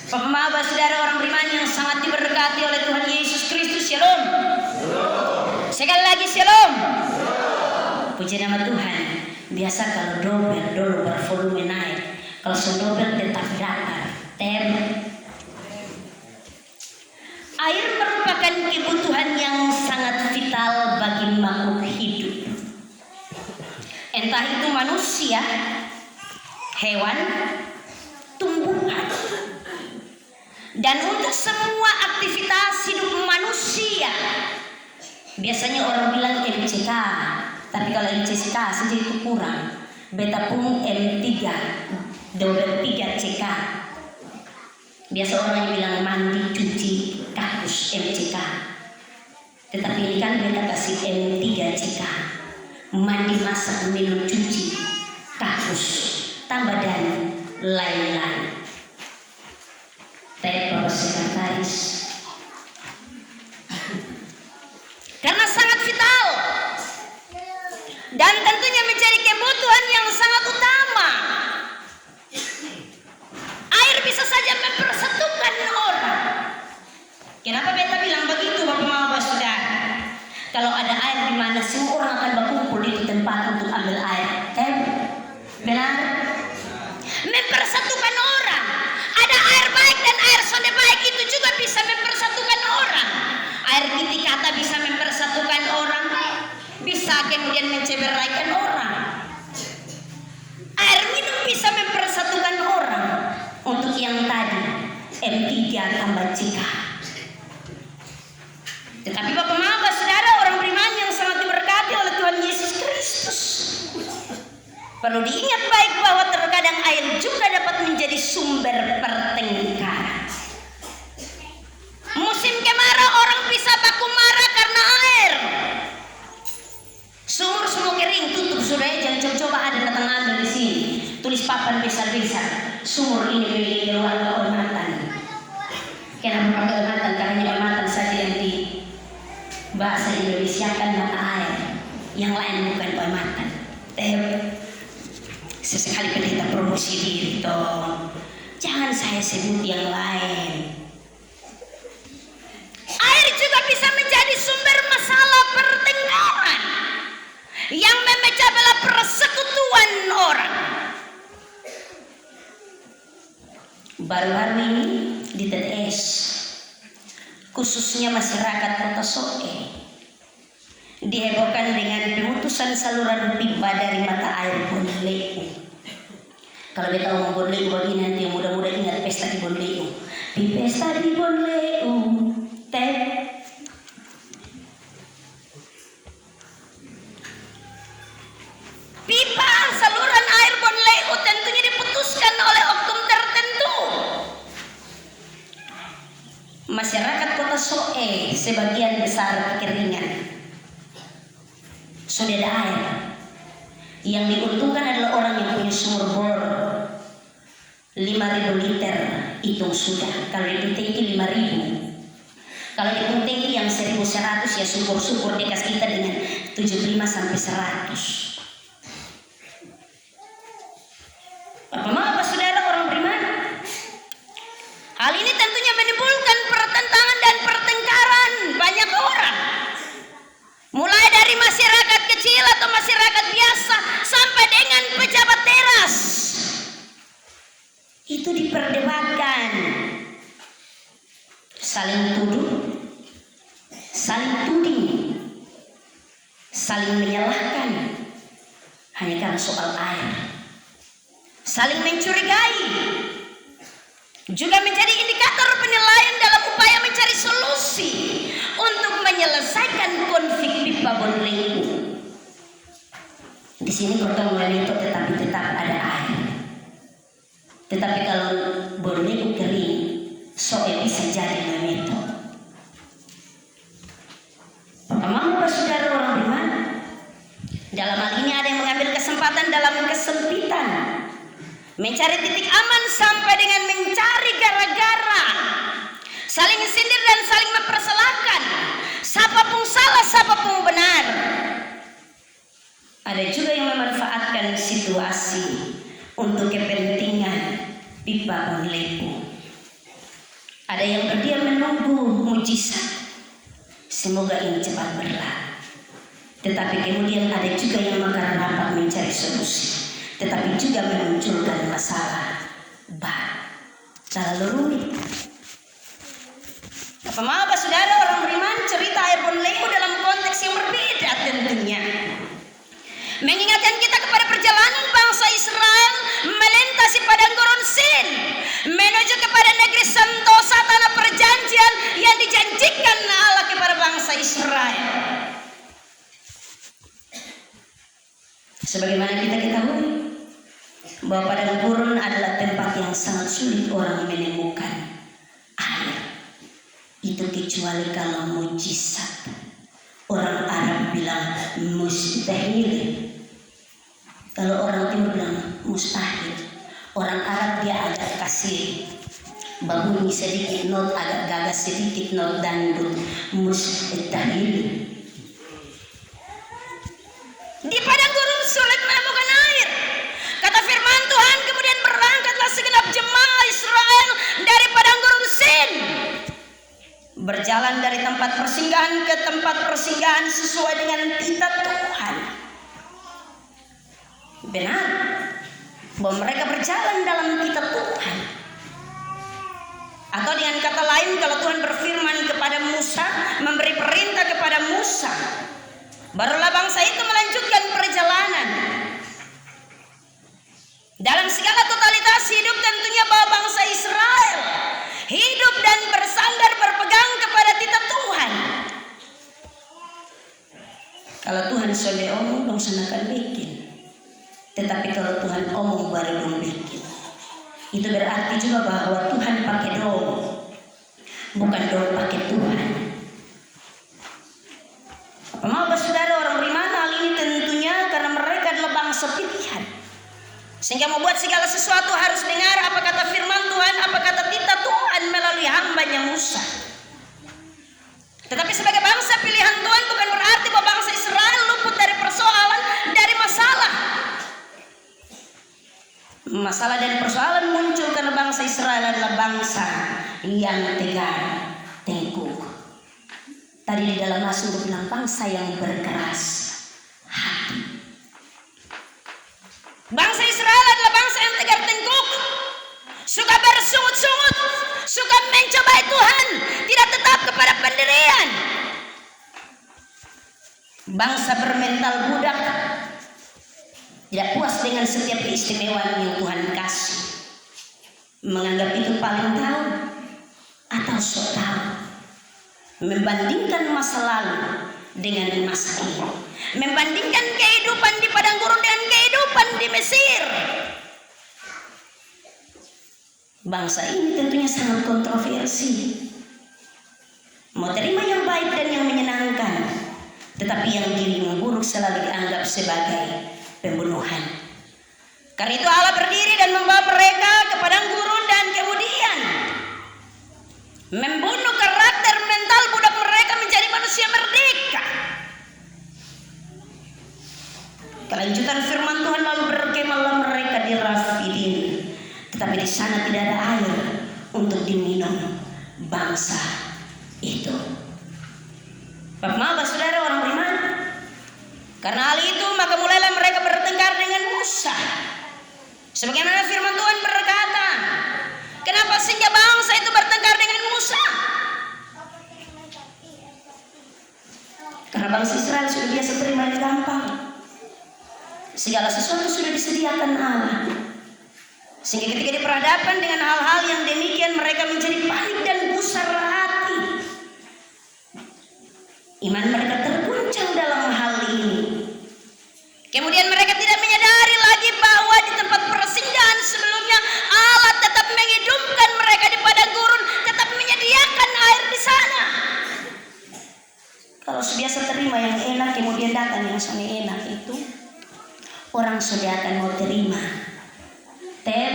Bapak saudara orang beriman yang sangat diberkati oleh Tuhan Yesus Kristus, shalom. Sekali lagi shalom. Puji nama Tuhan. Biasa kalau dobel dulu bervolume naik, kalau sedobel tetap datar. Air merupakan kebutuhan yang sangat vital bagi makhluk hidup. Entah itu manusia, hewan, tumbuhan. Dan untuk semua aktivitas hidup manusia, biasanya orang bilang MCK, tapi kalau MCK saja itu kurang. Beta pun M3, double 3 CK. Biasa orang bilang mandi, cuci, kakus MCK. Tetapi ini kan beta kasih M3 CK. Mandi, masak, minum, cuci, kakus, tambah dan lain-lain. Bapak sekretaris, karena sangat vital dan tentunya menjadi kebutuhan yang sangat utama. Air bisa saja mempersatukan orang. Kenapa beta bilang begitu, Bapak saudara? Kalau ada air di mana semua orang akan berkumpul di tempat untuk ambil air, benar? Mempersatukan orang. Ada air baik dan air sonde baik, itu juga bisa mempersatukan orang. Air titik kata bisa mempersatukan orang, bisa kemudian menceberaikan orang. Air minum bisa mempersatukan orang. Untuk yang tadi M3 tambah CK. Tetapi Bapak saudara orang beriman yang sangat diberkati oleh Tuhan Yesus Kristus, perlu diingat baik bahwa terkadang air juga dapat menjadi sumber pertengkaran. Musim kemarau orang bisa baku marah karena air. Sumur semua kering, tutup sudah. Jangan coba ada datang ambil di sini. Tulis papan besar-besar. Sumur ini milik keluarga Olmatan. Kenapa pakai Olmatan? Karena Olmatan saja yang di bahasa Indonesia kan mata air. Yang lain bukan Olmatan. Sesekali pendeta promosi diri toh. Jangan saya sebut yang lain. Air juga bisa menjadi sumber masalah pertengkaran yang memecah belah persekutuan orang. Baru-baru ini di TTS, khususnya masyarakat Kota Soe, dihebohkan dengan pemutusan saluran pipa dari mata air Bonleu. Kalau kita ngomong Bonleu bagi nanti yang muda-muda ingat pesta di Bonleu. Di pesta di Bonleu, pipa saluran air Bonleu tentunya diputuskan oleh oknum tertentu. Masyarakat Kota Soe sebagian besar kekeringan. Sudah ada air. Yang diuntungkan adalah orang yang punya sumur bor 5.000 liter, hitung sudah. Kalau di tangki 5.000. Kalau di tangki yang 1.100 ya syukur-syukur dikasih kita dengan 75 sampai 100. Bapak saudara orang beriman, hal ini tentunya menimbulkan pertentangan dan pertengkaran banyak orang. Mulai dari masyarakat kecil atau masyarakat biasa sampai dengan pejabat teras. Itu diperdebatkan. Saling tuduh, saling tuding, saling menyalahkan hanya karena soal air. Saling mencurigai juga menjadi indikator penilaian dalam upaya mencari solusi untuk menyelesaikan konflik pipa Bonleu. Di sini Kota Bonleu tetap ada air. Tetapi kalau Bonleu kering, Soe bisa jadi Mameto. Bapak saudara orang beriman, dalam hal ini ada yang mengambil kesempatan dalam kesempitan, mencari titik aman sampai dengan mencari gara-gara, saling sindir dan saling mempersalahkan. Siapapun salah, siapapun benar. Ada juga yang memanfaatkan situasi untuk kepentingan pipa Bonleu. Ada yang berdiam menunggu mujizat, semoga ini cepat berlalu. Tetapi kemudian ada juga yang makan rapat mencari solusi, tetapi juga memunculkan masalah baru. Terlalu rumit. Apa mau saudara orang beriman, cerita air bonleu dalam konteks yang berbeda tentunya. Mengingatkan kita kepada perjalanan bangsa Israel melintasi padang gurun Sin menuju kepada negeri sentosa tanah perjanjian yang dijanjikan Allah kepada bangsa Israel. Sebagaimana kita ketahui bahwa padang gurun adalah tempat yang sangat sulit orang menemukan air. Itu kecuali kalau mujizat. Orang Arab bilang mustahil. Kalau orang Timur bilang mustahil. Orang Arab dia agak kasih bunyi sedikit, not agak gagas sedikit, not dangdut. Mustahil. Di padang gurun sulit menemukan air. Kata firman Tuhan, kemudian berangkatlah segenap jemaah Israel dari padang gurun Sin, berjalan dari tempat persinggahan ke tempat persinggahan sesuai dengan titah Tuhan. Benar bahwa mereka berjalan dalam titah Tuhan. Atau dengan kata lain, kalau Tuhan berfirman kepada Musa, memberi perintah kepada Musa, barulah bangsa itu melanjutkan perjalanan. Dalam segala totalitas hidup tentunya bahwa bangsa Israel hidup dan bersandar berpegang kepada titah Tuhan. Kalau Tuhan sudah omong, dong senakan bikin. Tetapi kalau Tuhan omong baru dong bikin. Itu berarti juga bahwa Tuhan pakai dong, bukan dong pakai Tuhan. Apa mau saudara orang beriman, hal ini tentunya karena mereka adalah bangsa pilihan, sehingga membuat segala sesuatu harus dengar apa kata firman Tuhan, apa kata titah Tuhan melalui hambanya Musa. Tetapi sebagai bangsa pilihan Tuhan bukan berarti bahwa bangsa Israel luput dari persoalan, dari masalah. Masalah dan persoalan muncul karena bangsa Israel adalah bangsa yang tegar, tengkuk. Tadi di dalam Mazmur bilang bangsa yang berkeras hati. Bangsa Israel adalah bangsa yang tegar tengkuk, suka bersungut-sungut, suka mencobai Tuhan, tidak tetap kepada pendirian. Bangsa bermental budak, tidak puas dengan setiap keistimewaan yang Tuhan kasih, menganggap itu paling tahu atau sok tahu, membandingkan masa lalu dengan masa ini, membandingkan kehidupan di padang gurun dengan kehidupan di Mesir. Bangsa ini tentunya sangat kontroversi, mau terima yang baik dan yang menyenangkan, tetapi yang buruk selalu dianggap sebagai pembunuhan. Karena itu Allah berdiri dan membawa mereka ke padang gurun dan kemudian membunuh karakter mental budak mereka menjadi manusia merdeka. Kelanjutan firman Tuhan, lalu berkemahlah mereka di Rafidim, tetapi di sana tidak ada air untuk diminum bangsa itu. Bapak saudara orang beriman, karena hal itu maka mulailah mereka bertengkar dengan Musa. Sebagaimana firman Tuhan berkata, kenapa sehingga bangsa itu bertengkar dengan Musa? Karena bangsa Israel sudah biasa terima yang gampang. Segala sesuatu sudah disediakan Allah, sehingga ketika diperhadapkan dengan hal-hal yang demikian mereka menjadi panik dan gusar hati. Iman mereka terguncang dalam hal ini. Kemudian mereka tidak menyadari lagi bahwa di tempat persinggahan sebelumnya Allah tetap menghidupkan mereka di padang gurun, tetap menyediakan air di sana. Kalau biasa terima yang enak, kemudian datang yang sana enak, itu orang sudah akan mau terima. Tep.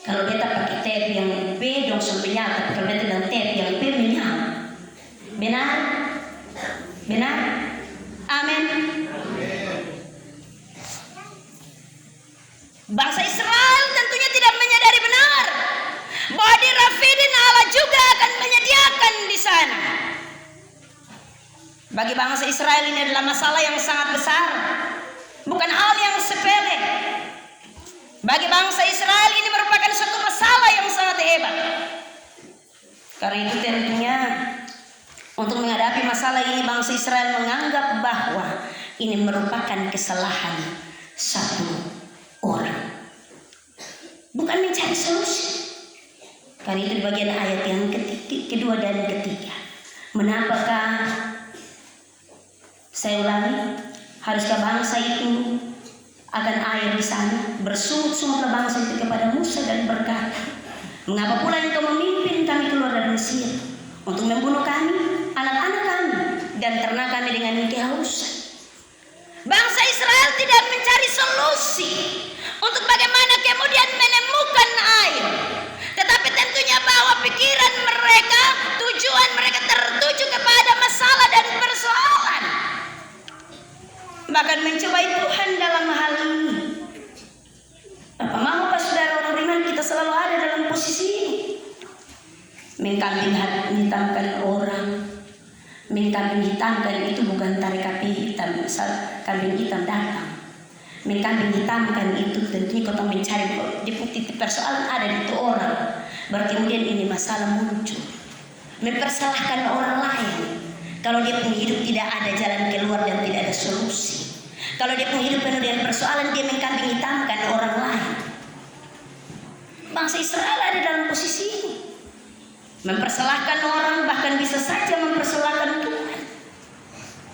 Kalau beta pakai tep yang B dong sampai nyata, kalau beta dengan tep yang B menyala. Benar? Amin. Bangsa Israel tentunya tidak menyadari benar Bagi bangsa Israel ini adalah masalah yang sangat besar, bukan hal yang sepele. Bagi bangsa Israel ini merupakan suatu masalah yang sangat hebat. Karena itu tentunya untuk menghadapi masalah ini, bangsa Israel menganggap bahwa ini merupakan kesalahan satu orang, bukan mencari solusi. Karena itu di bagian ayat yang kedua dan ketiga, menapakah, saya ulangi, haruskah bangsa itu akan air di sana? Bersungut-sungutlah bangsa itu kepada Musa dan berkata, mengapa pula engkau memimpin kami keluar dari Mesir untuk membunuh kami, anak-anak kami, dan ternak kami dengan kehausan? Bangsa Israel tidak mencari solusi untuk bagaimana kemudian menemukan air, tetapi tentunya bahwa pikiran mereka, tujuan mereka tertuju kepada masalah dan persoalan, bahkan mencobai Tuhan dalam hal ini. Apa maukah saudara orang beriman kita selalu ada dalam posisi ini? Mengkambing hitamkan orang, mengkambing hitamkan itu bukan tarik api hitam, misal kambing hitam datang. Mengkambing hitamkan itu tentunya kau mencari titik persoalan ada di itu orang. Berarti kemudian ini masalah muncul. Mempersalahkan orang lain. Kalau dia punya hidup tidak ada jalan keluar dan tidak ada solusi. Kalau dia punya hidup penuh dengan persoalan, dia mengkambing hitamkan orang lain. Bangsa Israel ada dalam posisi ini. Mempersalahkan orang, bahkan bisa saja mempersalahkan Tuhan.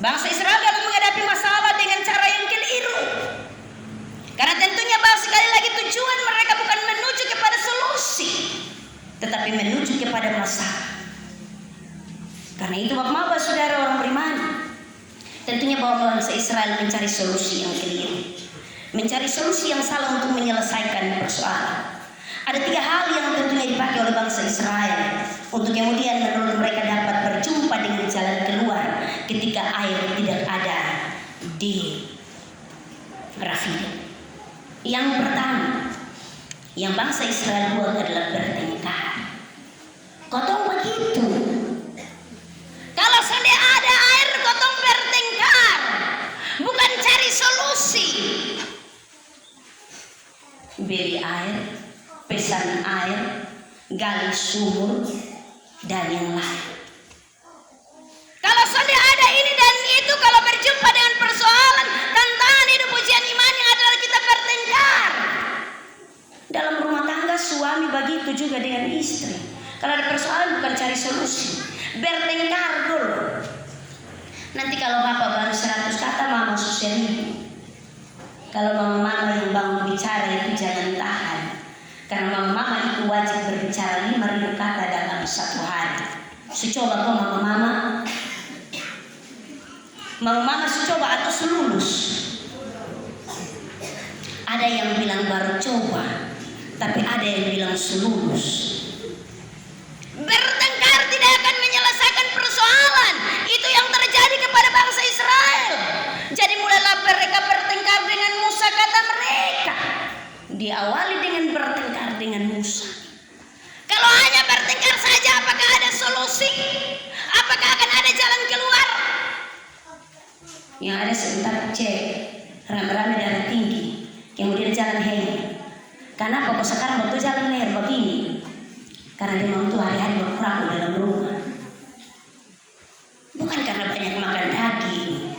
Bangsa Israel dalam menghadapi masalah dengan cara yang keliru. Karena tentunya bahwa sekali lagi tujuan mereka bukan menuju kepada solusi, tetapi menuju kepada masalah. Karena itu bapak-bapak saudara orang beriman, tentunya bahwa bangsa Israel mencari solusi yang keliru, mencari solusi yang salah untuk menyelesaikan persoalan. Ada 3 hal yang tentunya dipakai oleh bangsa Israel untuk kemudian menurut mereka dapat berjumpa dengan jalan keluar ketika air tidak ada di Rafidim. Yang pertama, yang bangsa Israel buat adalah bertengkar. Kotong begitu. Kalau sudah ada air, kotong bertengkar, bukan cari solusi. Beri air, pesan air, gali sumur, dan yang lain. Kalau sudah ada ini dan itu, kalau berjumpa dengan persoalan, tantangan hidup ujian iman yang adalah kita bertengkar. Dalam rumah tangga suami begitu juga dengan istri. Kalau ada persoalan bukan cari solusi, bertengkar dulu. Nanti kalau bapak baru 100 kata, mama susah ini. Kalau mama yang bangun bicara itu jangan tahan. Karena mama itu wajib berbicara 5.000 kata dalam 1 hari. Coba kok mama coba atau selulus. Ada yang bilang baru coba, tapi ada yang bilang selulus. Bertengkar tidak akan menyelesaikan persoalan. Itu yang terjadi kepada bangsa Israel. Jadi mulailah mereka bertengkar dengan Musa, kata mereka. Diawali dengan bertengkar dengan Musa. Kalau hanya bertengkar saja, apakah ada solusi? Apakah akan ada jalan keluar? Yang ada sebentar cek, rame-rame darah tinggi, kemudian jalan heng. Kenapa kok sekarang waktu jalan leher begini? Karena dia mau tuh hari-hari berperahu dalam rumah. Bukan karena banyak makan daging.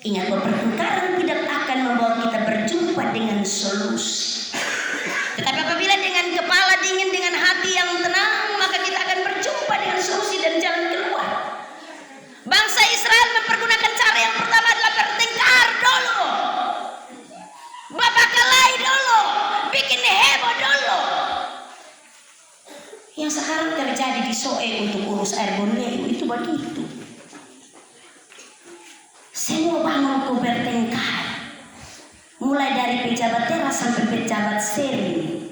Ingat bahwa pertengkaran tidak akan membawa kita berjumpa dengan solusi. Tetapi apabila dengan kepala dingin, dengan hati yang tenang, maka kita akan berjumpa dengan solusi dan jalan keluar. Bangsa Israel mempergunakan cara yang pertama adalah bertengkar dulu, babak kelahi dulu, bikin heboh dulu. Yang sekarang terjadi di Soe untuk urus air Borneo itu begitu. Semua bangku bertengkar, mulai dari pejabat teras sampai pejabat sering,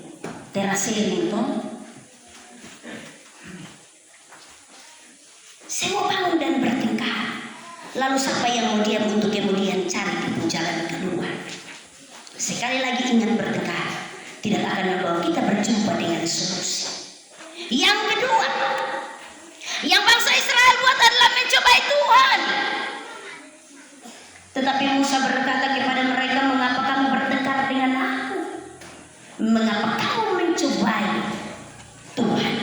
teras sering toh. Semua bangun dan bertengkar. Lalu siapa yang mau diam untuk kemudian cari jalan keluar? Sekali lagi ingat, bertengkar tidak akan membawa kita berjumpa dengan solusi. Yang kedua, yang bangsa Israel buat mencobai Tuhan. Tetapi Musa berkata kepada mereka, mengapa kamu bertengkar dengan aku? Mengapa kamu mencobai Tuhan?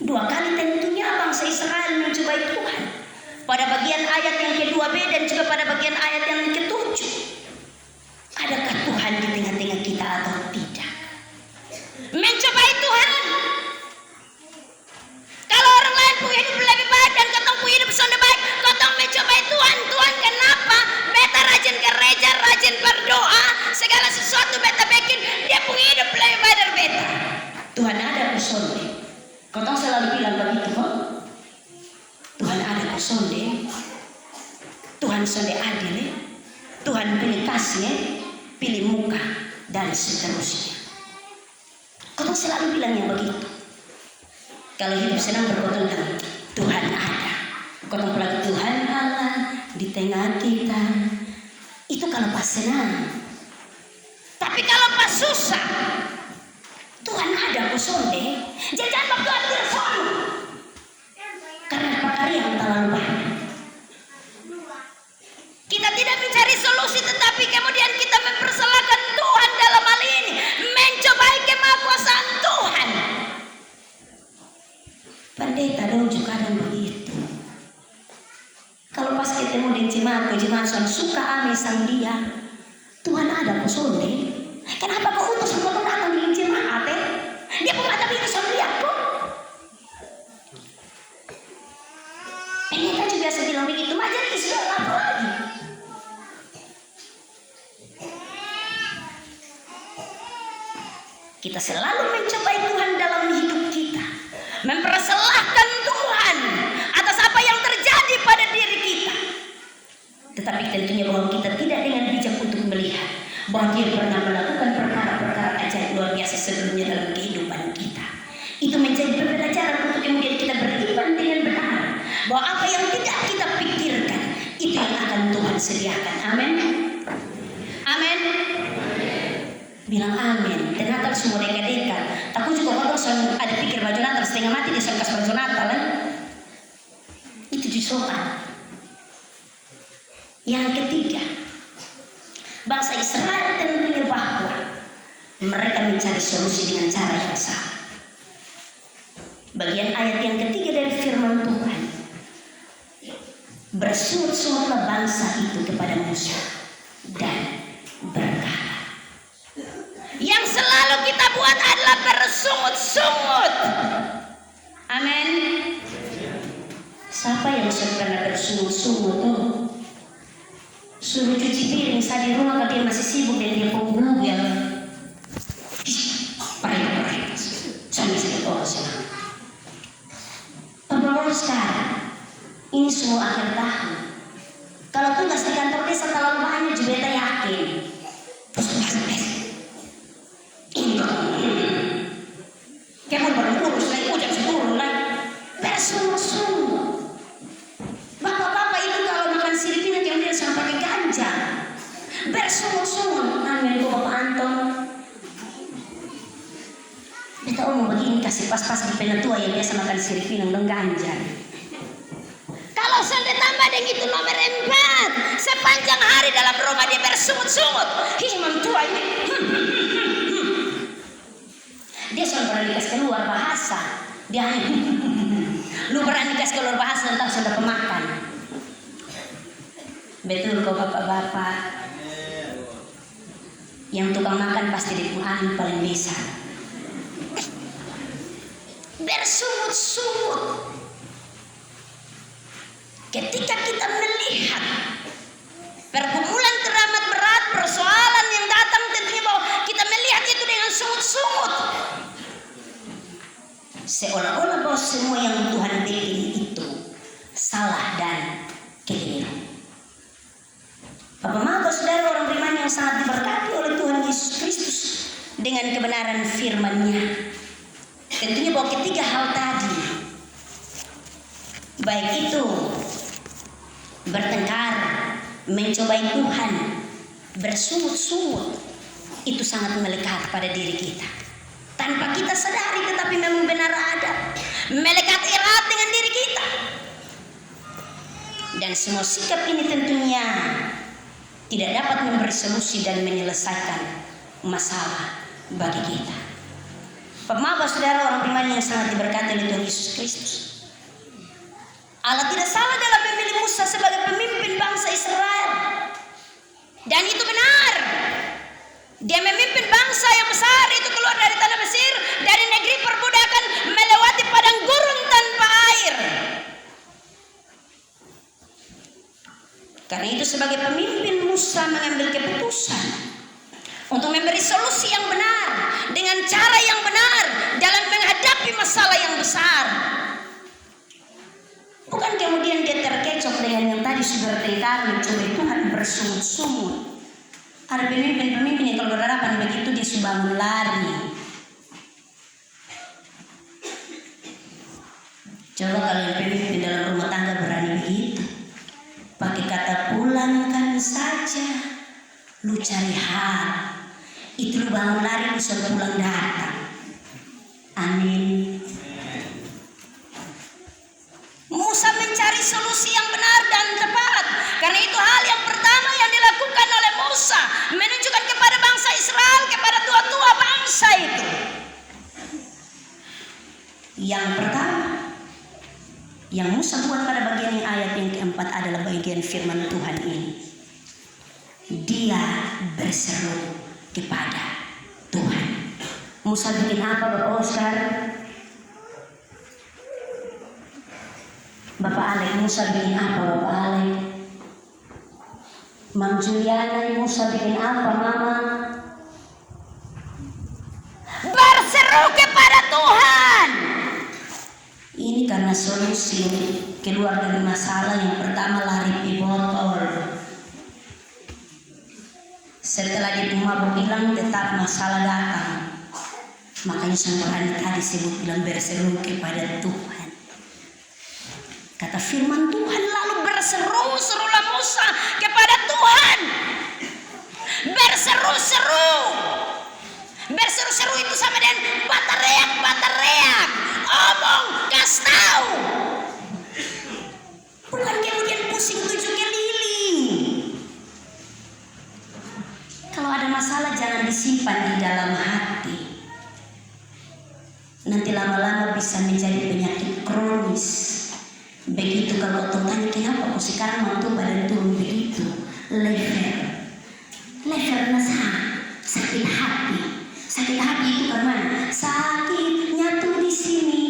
Dua kali tentunya bangsa Israel mencobai Tuhan. Pada bagian ayat yang kedua B dan juga pada bagian ayat yang ketujuh. Adakah Tuhan di tengah-tengah kita atau tidak? Mencobai Tuhan. Kalau orang lain punya hidup lebih baik dan kau punya hidup sonde baik, kau mencobai Tuhan. Tuhan kenapa? Beta rajin gereja, rajin berdoa, segala sesuatu beta bikin, dia punya hidup lebih baik dari beta. Tuhan ada sonde. Kau selalu bilang begitu kok. Tuhan ada sonde. Tuhan sonde adil. Tuhan pilih kasih, pilih muka dan seterusnya. Kau selalu bilang yang begitu. Kalau hidup senang berkata Tuhan ada. Kau lagi Tuhan Allah di tengah kita. Itu kalau pas senang. Tapi kalau pas susah, Tuhan ada sonde. Jangan waktu ada sama. Karena pakar yang terlalu banyak. Kita tidak mencari solusi, tetapi kemudian kita mempersalahkan Tuhan dalam hal ini, mencobai kemahakuasaan Tuhan. Pendeta dong juga ada begitu. Kalau pas ketemu dengan jemaat suka ame sang dia, Tuhan ada sonde. Kenapa kau utus kau datang di jemaat? Dia pun ada itu sang dia kok. Pendeta juga bilang begitu, majelis sudah apa lagi? Kita selalu mencobai Tuhan dalam hidup kita, mempersalahkan Tuhan atas apa yang terjadi pada diri kita. Tetapi tentunya bahwa kita tidak dengan bijak untuk melihat bahwa Dia pernah melakukan perkara-perkara ajaib luar biasa sebelumnya dalam kehidupan kita. Itu menjadi pembelajaran untuk kemudian kita beriman dengan benar bahwa apa yang tidak kita pikirkan itu yang akan Tuhan sediakan. Amin. Amin. Bilang amin. Dan Natal semua dekat-dekat. Takut juga kalau ada pikir baju Natal setengah mati dia sangkas baju Natal. Itu disoal. Yang ketiga, bangsa Israel tentunya bahwa mereka mencari solusi dengan cara yang salah. Bagian ayat yang ketiga dari firman Tuhan, bersungut-sungutlah bangsa itu kepada Musa dan berkata. Yang selalu kita buat adalah bersungut-sungut. Amin. Siapa yang pernah bersungut-sungut? Suruh cuci piring saat di rumah kalau dia masih sibuk dan dia punggung ya. Pahit. Sampai orang. Teman-teman sekarang, ini semua akhir tahun. Kalau tugas di kantor desa terlalu banyak juga kita yakin. Kamu baru urus lagi, ujang seturun lagi. Bersungut-sungut. Bapak-bapak itu kalau makan siripin yang dia sampai ke ganja. Bersungut-sungut. Amin, Bapak Anton. Kita omong begini, kasih pas-pas di penatua yang biasa makan siripin dan ganja. Kalau sampai tambah dengan itu nomor 4, sepanjang hari dalam rumah dia bersungut-sungut. Himam tua ini. Dia sudah pernah dikasih keluar bahasa. Dia lu berani dikasih keluar bahasa tentang sudah pemakan. Betul kok bapak-bapak. Yang tukang makan pasti di Quran paling bisa. Bersungut-sungut. Ketika kita melihat pergumulan teramat berat, persoalan yang datang, tentunya bahwa kita melihat itu dengan sungut-sungut. Seolah-olah bahwa semua yang Tuhan bikin itu salah dan keliru. Bapak-bapak, saudara, orang beriman yang sangat diberkati oleh Tuhan Yesus Kristus dengan kebenaran firman-Nya. Tentunya bahwa ketiga hal tadi, baik itu bertengkar, mencobai Tuhan, bersungut-sungut, itu sangat melekat pada diri kita. Tanpa kita sadari, tetapi memang benar ada. Melekat erat dengan diri kita. Dan semua sikap ini tentunya tidak dapat memberi solusi dan menyelesaikan masalah bagi kita. Bapak saudara orang beriman yang sangat diberkati oleh Tuhan Yesus Kristus, Allah tidak salah dalam memilih Musa sebagai pemimpin bangsa Israel. Dan itu benar. Dia memimpin bangsa yang besar itu keluar dari tanah Mesir, dari negeri perbudakan, melewati padang gurun tanpa air. Karena itu sebagai pemimpin Musa mengambil keputusan untuk memberi solusi yang benar dengan cara yang benar dalam menghadapi masalah yang besar. Bukan kemudian dia terkecoh dengan yang tadi sudah bertengkar mencoba Tuhan bersungut-sungut. Ada pemimpin-pemimpin yang kalau berhadapan begitu dia sudah lari. Coba kalian pemimpin dalam rumah tangga berani begitu, pakai kata pulangkan saja, lu cari hal, itu lu bangun lari lu sudah pulang datang. Amin. Musa mencari solusi yang benar dan tepat. Karena itu hal yang pertama yang dilakukan oleh Musa, menunjukkan kepada bangsa Israel, kepada tua-tua bangsa itu. Yang pertama yang Musa buat pada bagian ayat yang keempat adalah bagian firman Tuhan ini. Dia berseru kepada Tuhan. Musa bikin apa Bapak Oscar? Bapak Alek, Musa bikin apa Bapak Alek? Mam Juliana, Musa bikin apa Mama? Berseru kepada Tuhan. Ini karena solusi keluar dari masalah. Yang pertama lari di botol. Setelah di mabuk hilang tetap masalah datang. Makanya Sang tadi sebut bilang berseru kepada Tuhan. Kata firman Tuhan lalu berseru-serulah Musa kepada Tuhan. Berseru-seru. Berseru-seru itu sama dengan batareak. Omong, kasih tahu. Bukan kemudian pusing tujuh keliling. Kalau ada masalah jangan disimpan di dalam hati. Nanti lama-lama bisa menjadi penyakit kronis. Begitu kalau orang tanya kenapa kok sekarang mantu badan turun begitu, leher sakit hati. Sakit hati itu karena sakitnya tuh di sini,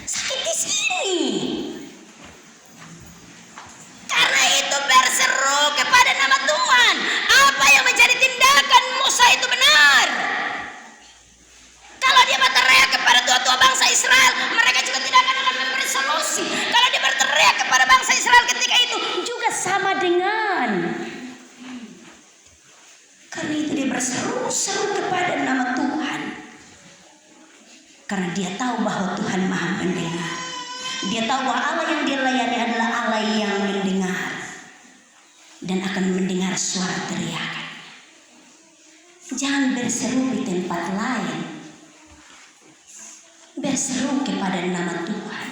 sakit di sini. Karena itu berseru kepada nama Tuhan. Apa yang menjadi tindakan Musa itu benar. Kalau dia berteriak kepada tua-tua bangsa Israel, mereka juga tidak akan memberi solusi. Kalau dia berteriak kepada bangsa Israel ketika itu juga sama dengan. Karena itu dia berseru-seru kepada nama Tuhan. Karena dia tahu bahwa Tuhan Maha mendengar. Dia tahu bahwa Allah yang dia layani adalah Allah yang mendengar dan akan mendengar suara teriakan. Jangan berseru di tempat lain. Berseru kepada nama Tuhan.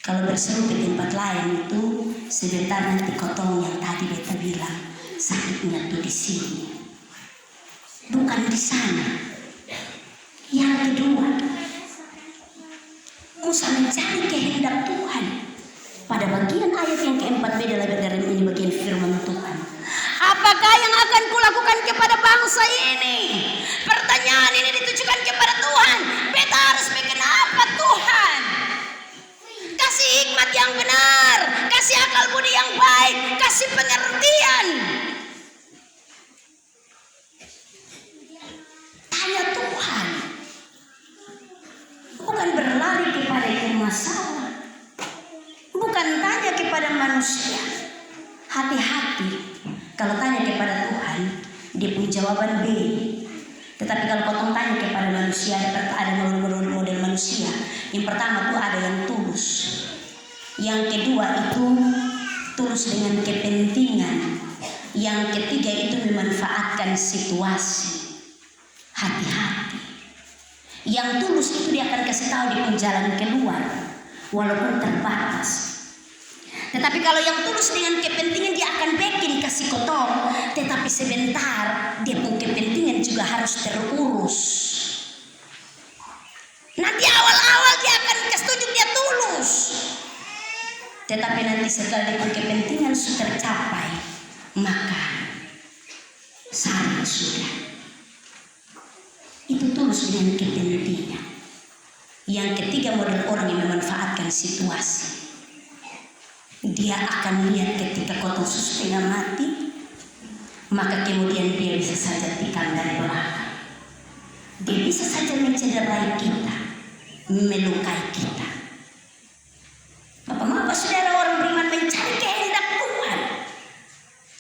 Kalau berseru di tempat lain itu sebentar nanti kotong yang tadi beta bilang sakitnya tuh di sini, bukan di sana. Yang kedua, Musa mencari kehendak Tuhan. Pada bagian ayat yang keempat beda lagi dari ini bagian firman Tuhan. Apakah yang akan kulakukan kepada bangsa ini? Pertanyaan ini ditujukan kepada Tuhan. Beta harus bikin apa Tuhan? Kasih hikmat yang benar, kasih akal budi yang baik, kasih pengertian. Tanya Tuhan. Bukan berlari kepada masalah. Bukan tanya kepada manusia. Hati-hati. Kalau tanya kepada Tuhan, dia punya jawaban B. Tetapi kalau potong tanya kepada manusia, ada model manusia. Yang pertama itu ada yang tulus. Yang kedua itu tulus dengan kepentingan. Yang ketiga itu memanfaatkan situasi. Hati-hati. Yang tulus itu dia akan kasih tahu di jalan keluar, walaupun terbatas. Tetapi kalau yang tulus dengan kepentingan dia akan bikin kasih kotong, tetapi sebentar dia pun kepentingan juga harus terurus. Nanti awal-awal dia akan setuju dia tulus, tetapi nanti setelah dia pun kepentingan sudah tercapai, maka salah sudah. Itu tulus dengan kepentingan. Yang ketiga, model orang yang memanfaatkan situasi. Dia akan lihat ketika kotong setengah mati, maka kemudian dia bisa saja tikam dari belakang. Dia bisa saja mencederai kita, melukai kita. Bapak-bapak saudara, orang beriman mencari kehendak Tuhan.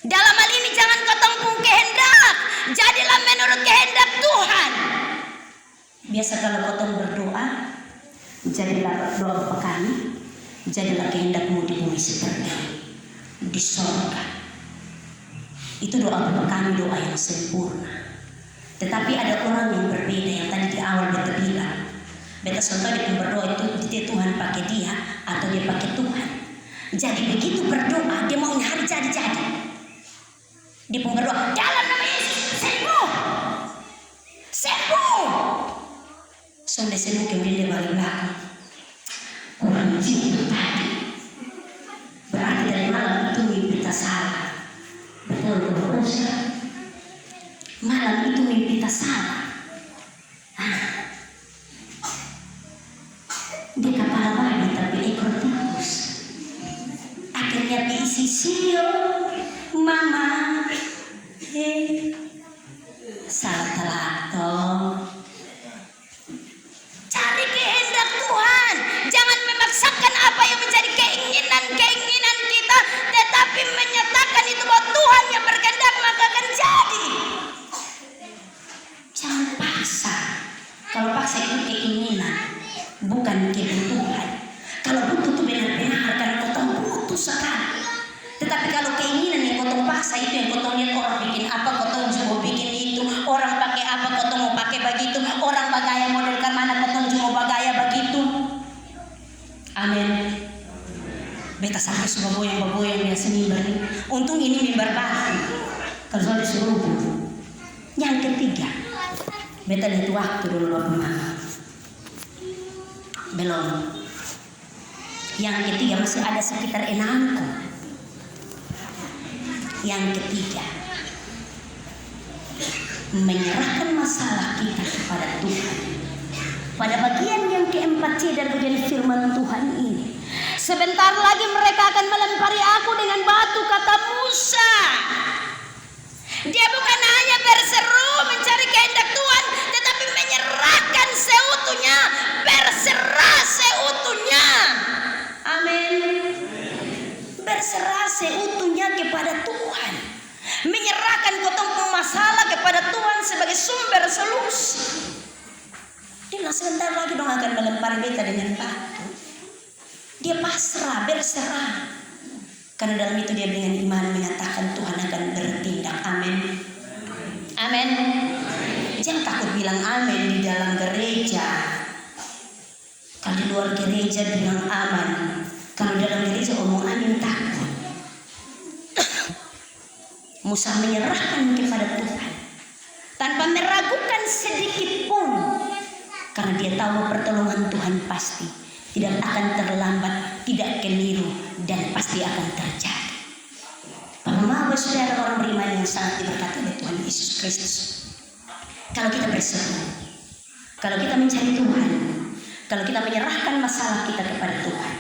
Dalam hal ini jangan kotong pun kehendak, jadilah menurut kehendak Tuhan. Biasa kalau kotong berdoa, jadilah doa Bapa kami, jadilah kehendakmu di bumi seperti di sorga. Itu doa Bapa kami, doa yang sempurna. Tetapi ada orang yang berbeda, yang tadi di awal beta bilang, beta contoh dia berdoa itu dia Tuhan pakai dia atau dia pakai Tuhan. Jadi begitu berdoa dia mau hari jadi. Dia pun berdoa dalam nama Yesus sembuh. Sudah sembuh, kemudian dia balik belakang. Orang itu tadi berarti dari malam itu mimpi tak salah. Betul Ustaz. Malam itu mimpi tak salah. Dia kepala babi tapi ekor tikus. Akhirnya diisi sio, mama, salah telato. Cari kehendak Tuhan. Jangan memaksakan apa yang menjadi keinginan kita, tetapi menyatakan itu bahwa Tuhan yang berkehendak maka akan jadi. Jangan paksa. Kalau paksa itu keinginan, bukan kebutuhan. Kalau butuh itu benar-benar karena kotong butuh sekali. Tetapi kalau keinginan yang kotong paksa itu yang kotong lihat orang bikin apa, kotong juga bikin itu. Orang pakai apa, kotong mau pakai begitu. Orang bagaya model ke mana, kotong juga bagaya begitu. Amin. Beta sampai suka boyang biasa mimbar. Untung ini mimbar batu. Kalau soal disuruh. Yang ketiga, beta lihat waktu dulu Bapak Mama. Belum. Yang ketiga masih ada sekitar 6 angka. Yang ketiga, menyerahkan masalah kita kepada Tuhan. Pada bagian yang keempat C dan bagian firman Tuhan ini, sebentar lagi mereka akan melempari aku dengan batu, kata Musa. Dia bukan hanya berseru mencari kehendak Tuhan, tetapi menyerahkan seutuhnya, berserah seutuhnya. Amin. Berserah seutuhnya kepada Tuhan. Menyerahkan kotong masalah kepada Tuhan sebagai sumber solusi. Dia sebentar lagi dong akan melempar beta dengan batu. Dia pasrah, berserah. Karena dalam itu dia dengan iman menyatakan Tuhan akan bertindak. Amin. Amin. Jangan takut bilang amin di dalam gereja. Kalau di luar gereja bilang aman. Kalau dalam gereja omong amin takut. Musa menyerahkan kepada Tuhan tanpa meragukan sedikit pun. Karena dia tahu pertolongan Tuhan pasti tidak akan terlambat, tidak keliru, dan pasti akan terjadi. Bapak saudara orang beriman yang sangat diberkati oleh Tuhan Yesus Kristus. Kalau kita berseru, kalau kita mencari Tuhan, kalau kita menyerahkan masalah kita kepada Tuhan,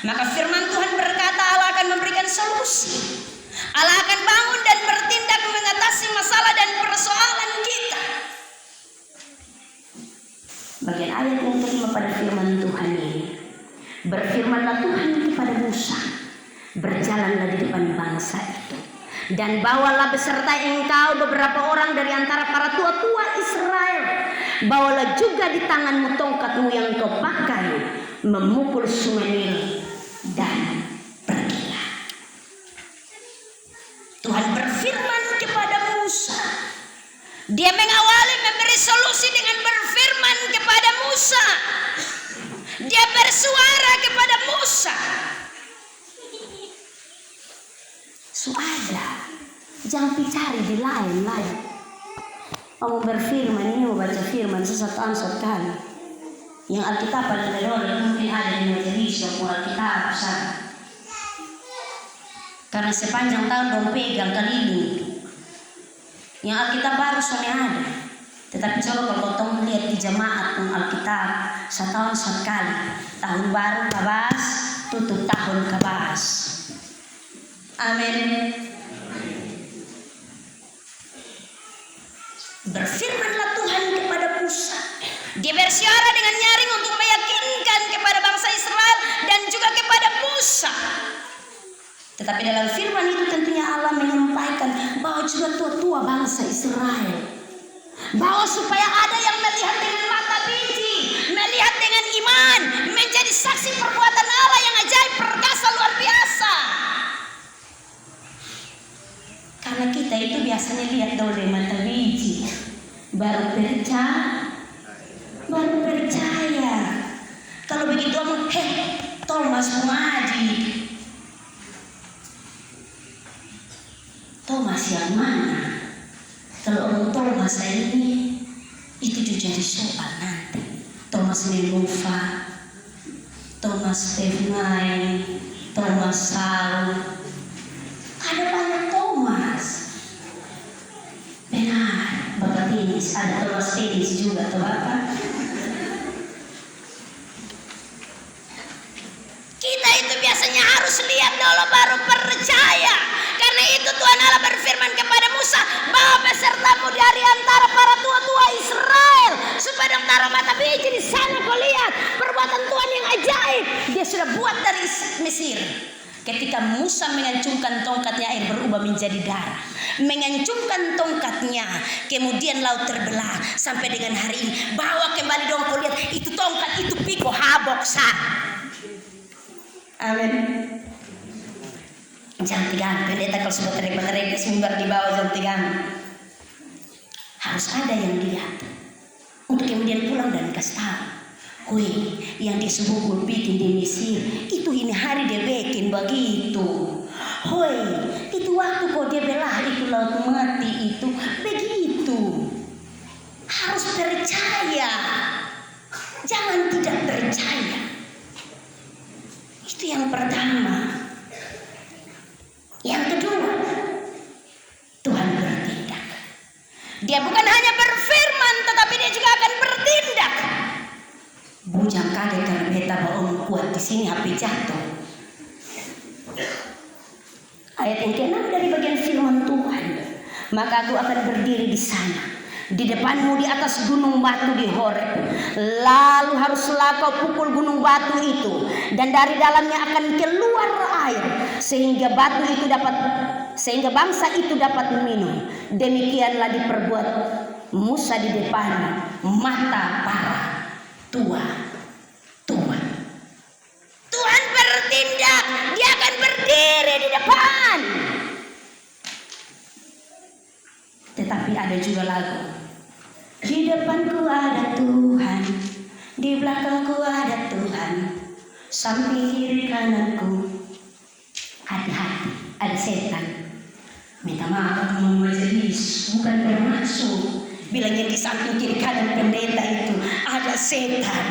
maka firman Tuhan berkata Allah akan memberikan solusi. Allah akan bangun dan bertindak mengatasi masalah dan persoalan kita. Bagian ayat yang kelima pada firman Tuhan ini, berfirmanlah Tuhan kepada Musa, berjalanlah di depan bangsa itu, dan bawalah beserta engkau beberapa orang dari antara para tua-tua Israel. Bawalah juga di tanganmu tongkatmu yang kau pakai memukul sungai Nil, dan pergilah. Tuhan berfirman kepada Musa, Dia mengawali memberi solusi dengan berfirman kepada Musa. Dia bersuara kepada Musa. Suara, jangan cari di lain-lain. Mau berfirman ini, mau baca firman sesaat kali. Yang Alkitab pada mungkin ada di majelis atau Alkitab sana. Karena sepanjang tahun dong pegang keliling. Yang Alkitab baru soalnya ada. Tetapi coba kalau kau lihat di jemaat pun Alkitab setahun sekali. Tahun baru kabas, tutup tahun kabas. Amin. Berfirmanlah Tuhan kepada Musa. Dia bersuara dengan nyaring untuk meyakinkan kepada bangsa Israel dan juga kepada Musa. Tetapi dalam firman itu tentunya Allah menyampaikan bahwa juga tua-tua bangsa Israel, bahwa supaya ada yang melihat dengan mata biji, melihat dengan iman, menjadi saksi perbuatan Allah yang ajaib, perkasa, luar biasa. Karena kita itu biasanya lihat oleh mata biji, baru percaya. Kalau begitu omong, Thomas Muadi. Thomas yang mana? Kalau omong Thomas ini, itu juga jadi soal nanti. Thomas Melufa, Thomas Stefnai, Thomas Saul. Ada banyak Thomas. Benar, Bapak Tenis, ada Thomas Tenis juga, atau Bapak? Kita itu biasanya harus lihat dulu baru percaya. Karena itu Tuhan Allah berfirman kepada Musa, bawa pesertamu dari antara para tua-tua Israel, supaya antara mata biji di sana kau lihat perbuatan Tuhan yang ajaib. Dia sudah buat dari Mesir. Ketika Musa mengancungkan tongkatnya, air berubah menjadi darah. Mengancungkan tongkatnya, kemudian laut terbelah. Sampai dengan hari ini, bawa kembali dong kau lihat, itu tongkat, itu piko habok sah. Amin. Jangan tegang, pendeta kalau sudah terima-terima seminggu di bawah jangan tegang. Harus ada yang lihat, untuk kemudian pulang dan kasih tahu. Wih, yang disebut bikin di Mesir, itu ini hari dia bikin begitu. Woi, itu waktu kau dia belah itu laut mati itu begitu. Harus percaya, jangan tidak percaya. Itu yang pertama. Yang kedua, Tuhan bertindak. Dia bukan hanya berfirman, tetapi dia juga akan bertindak. Bujang kaget karena beta bawa kuat di sini HP jatuh. Ayat yang ke-6 dari bagian firman Tuhan. Maka aku akan berdiri di sana, di depanmu di atas gunung batu di Horeb. Lalu haruslah kau pukul gunung batu itu, dan dari dalamnya akan keluar air, sehingga bangsa itu dapat meminum. Demikianlah diperbuat Musa di depan mata para tua. Tuhan bertindak, dia akan berdiri di depan. Tetapi ada juga lagu. Di depanku ada Tuhan, di belakangku ada Tuhan, samping kiri kananku. Hati-hati, ada setan. Minta maaf mau majelis, bukan bermaksud bilang yang di samping kiri kanan pendeta itu ada setan.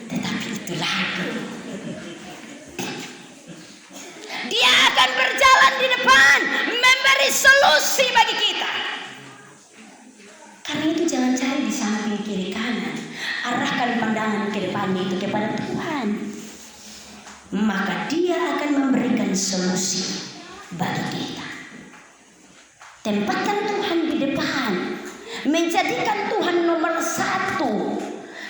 Tetapi itu lagu. Dia akan berjalan di depan, memberi solusi bagi kita. Karena itu jangan cari di samping kiri kanan, arahkan pandangan ke depannya itu kepada Tuhan. Maka dia akan memberikan solusi bagi kita. Tempatkan Tuhan di depan, menjadikan Tuhan nomor satu.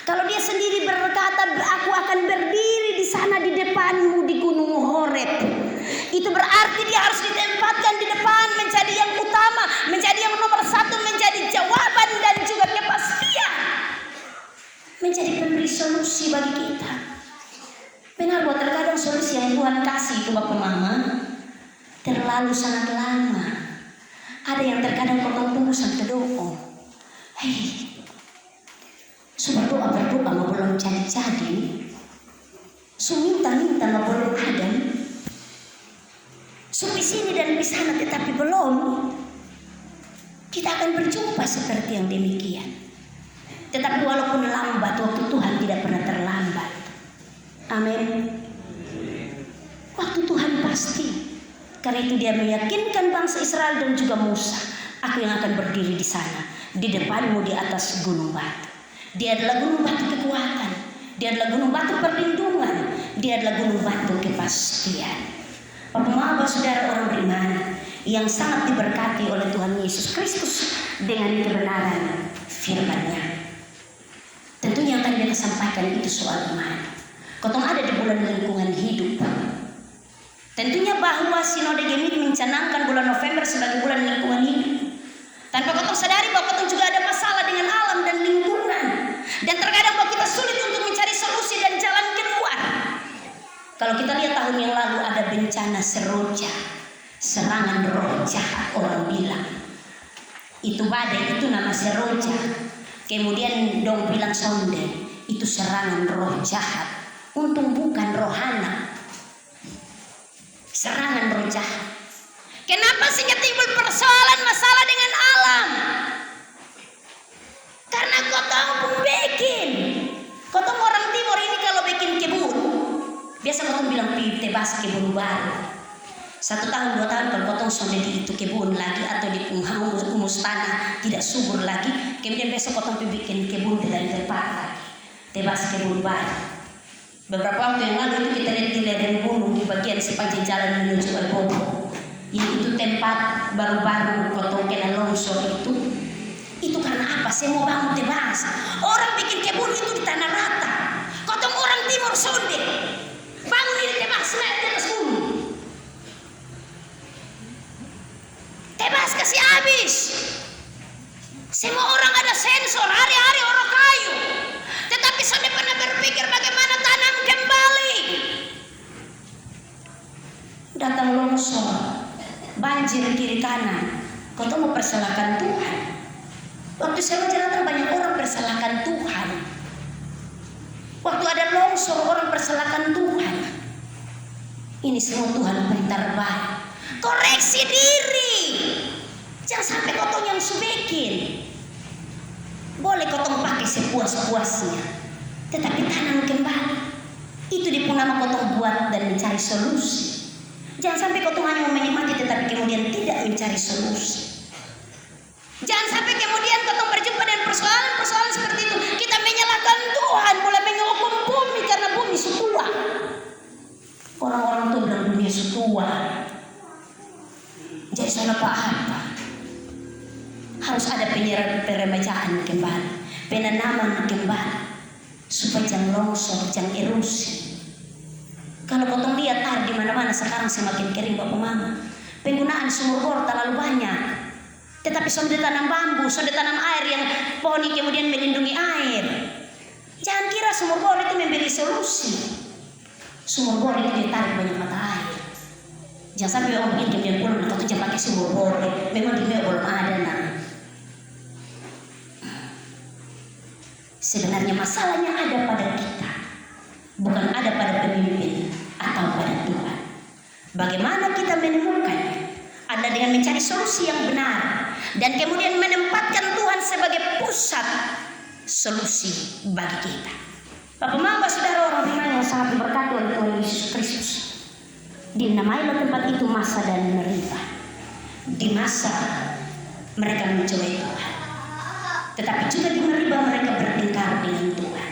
Kalau dia sendiri berkata, aku akan berdiri di sana di depanmu di gunung Horeb, itu berarti dia harus ditempatkan di depan, menjadi yang utama, menjadi yang nomor satu, menjadi jawaban dan juga kepastian, menjadi pemberi solusi bagi kita. Benar buat terkadang solusi yang Tuhan kasih itu Bapak Mama terlalu sangat lama. Ada yang terkadang kau tunggu sampai doa. belum jadi-jadi, minta belum ada, sini dan di sana tetapi belum, kita akan berjumpa seperti yang demikian. Tetapi walaupun lambat, waktu Tuhan tidak pernah terlambat. Amin. Waktu Tuhan pasti. Karena itu dia meyakinkan bangsa Israel dan juga Musa, aku yang akan berdiri di sana, di depanmu di atas gunung batu. Dia adalah gunung batu kekuatan, dia adalah gunung batu perlindungan, dia adalah gunung batu kepastian. Bapak saudara orang beriman yang sangat diberkati oleh Tuhan Yesus Kristus dengan kebenaran firman-Nya. Tentunya yang tadi kita sampaikan itu soal iman. Kotong ada di bulan lingkungan hidup. Tentunya bahwa Sinode Gemit mencanangkan bulan November sebagai bulan lingkungan hidup. Tanpa kotong sadari bahwa kotong juga ada masalah dengan alam dan lingkungan. Dan terkadang bahwa kita sulit untuk mencari solusi dan jalan keluar. Kalau kita lihat tahun yang lalu ada bencana seroja, serangan roh jahat orang bilang. Itu badai, itu nama seroja. Kemudian dong bilang sonde, itu serangan roh jahat. Untung bukan rohana. Serangan roh jahat. Kenapa sehingga timbul persoalan masalah dengan alam? Karena kotong pun bikin. Kotong orang timur ini kalau bikin kebun, biasa kotong bilang tebas kebun baru. 1 tahun 2 tahun kalau kotong sudah di itu kebun lagi atau di humus tanah tidak subur lagi, kemudian besok kotong bikin kebun dari tempat lagi, tebas kebun baru. Beberapa waktu yang lalu itu kita lihat di lereng gunung di bagian sepanjang jalan menuju Albobo. Yang itu tempat baru-baru kotong kena longsor itu karena apa? Saya mau bangun tebas. Orang bikin kebun itu di tanah rata. Kotong orang timur sonde bangun di tebas naik di atas gunung. Tebas kasih habis. Semua orang ada sensor, hari-hari orang kayu. Tetapi sonde pernah berpikir bagaimana tanam kembali. Datang longsor, banjir kiri kanan. Kau mau persalahkan Tuhan. Waktu saya datang banyak orang persalahkan Tuhan. Waktu ada longsor orang persalahkan Tuhan. Ini semua Tuhan bentar baik. Koreksi diri. Jangan sampai kotong yang subekin. Boleh kotong pakai sepuas-puasnya, tetapi tanam kembali. Itu dipunama kotong buat dan mencari solusi. Jangan sampai kotong hanya menikmati tetapi kemudian tidak mencari solusi. Jangan sampai kemudian kotong berjumpa dengan persoalan-persoalan seperti itu. Kita menyalahkan Tuhan, mulai menghukum bumi karena bumi setua. Orang-orang itu bilang bumi setua. Jadi salah apa? Harus ada peremajaan kembali, penanaman kembali, supaya jangan longsor, jangan erosi. Kalau kotong lihat air di mana-mana sekarang semakin kering bapak mama. Penggunaan sumur bor terlalu banyak. Tetapi sudah tanam bambu, sudah tanam air yang pohon ini kemudian melindungi air. Jangan kira sumur bor itu memberi solusi. Sumur bor itu ditarik banyak mata air. Jangan sampai orang begini kemudian pulang atau jangan pakai sumur bor. Memang di belum ada nah. Sebenarnya masalahnya ada pada kita, bukan ada pada pemimpin atau pada Tuhan. Bagaimana kita menemukannya? Adalah dengan mencari solusi yang benar dan kemudian menempatkan Tuhan sebagai pusat solusi bagi kita. Bapak Mama saudara orang beriman yang sangat diberkati oleh Tuhan Yesus Kristus, dinamailah tempat itu masa dan Meriba. Di masa mereka mencobai Tuhan, tetapi juga di Meriba mereka bertengkar dengan Tuhan.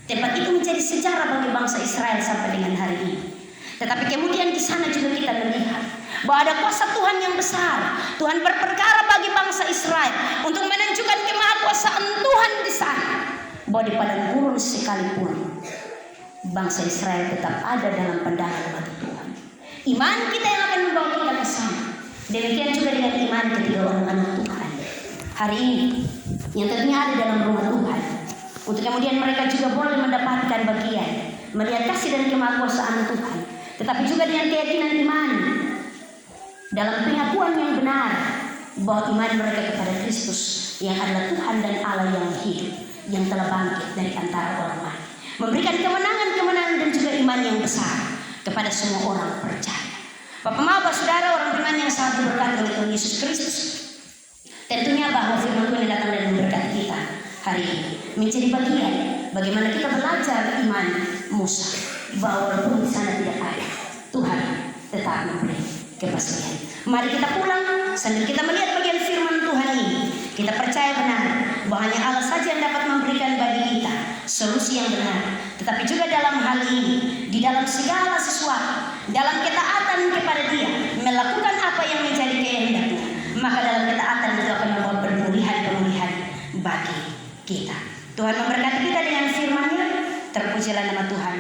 Tempat itu menjadi sejarah bagi bangsa Israel sampai dengan hari ini. Tetapi kemudian di sana juga kita melihat bahwa ada kuasa Tuhan yang besar. Tuhan berperkara bagi bangsa Israel untuk menunjukkan kemahakuasaan Tuhan di sana. Bahwa di padang gurun sekalipun bangsa Israel tetap ada dalam pandangan bagi Tuhan. Iman kita yang akan membawa kita ke sana. Demikian juga dengan iman ketiga orang anak Tuhan hari ini yang tentunya ada dalam rumah Tuhan, untuk kemudian mereka juga boleh mendapatkan bagian melihat kasih dan kemahakuasaan Tuhan, tetapi juga dengan keyakinan iman dalam pengakuan yang benar bahwa iman mereka kepada Kristus yang adalah Tuhan dan Allah yang hidup yang telah bangkit dari antara orang mati, memberikan kemenangan-kemenangan dan juga iman yang besar kepada semua orang percaya. Bapak Bapak Saudara, orang beriman yang sangat diberkati oleh Tuhan Yesus Kristus, tentunya bahwa firman Tuhan datang dan memberkati kita hari ini menjadi bagian bagaimana kita belajar iman Musa, bahwa walaupun di sana tidak ada, Tuhan tetap memberi kepastian. Mari kita pulang sambil kita melihat bagian firman Tuhan ini. Kita percaya benar bahwa hanya Allah saja yang dapat memberikan bagi kita solusi yang benar. Tetapi juga dalam hal ini, di dalam segala sesuatu, dalam ketaatan kepada Dia, melakukan apa yang menjadi kehendaknya, maka dalam ketaatan itu akan membawa pemulihan-pemulihan bagi kita. Tuhan memberkati kita dengan firman-Nya. Terpujilah nama Tuhan.